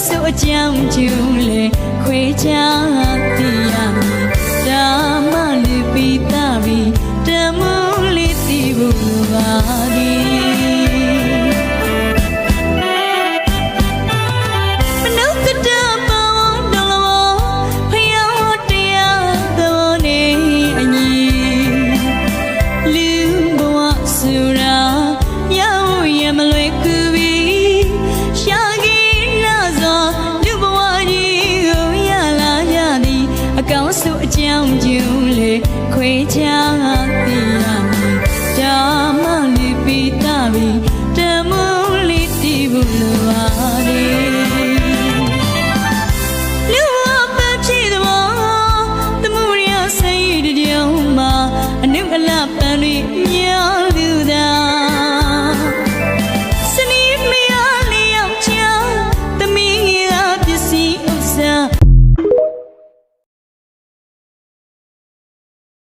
စုအကြောင်းကျူလေခွေချသိရမည်ဒါမှလူပိသားပြီးတမှုလေးသိဖို့လိုပါသည်ကောင်းစုအကြောင်းကျူလေခွေချသိရမည်ဒါမှလူပိသားပြီးတမှုလေးသိဖို့လိုပါသည်လူအပဖြစ်သောတမှုရစိတ်တကြောင်မှာအနုအလပန်တွေများ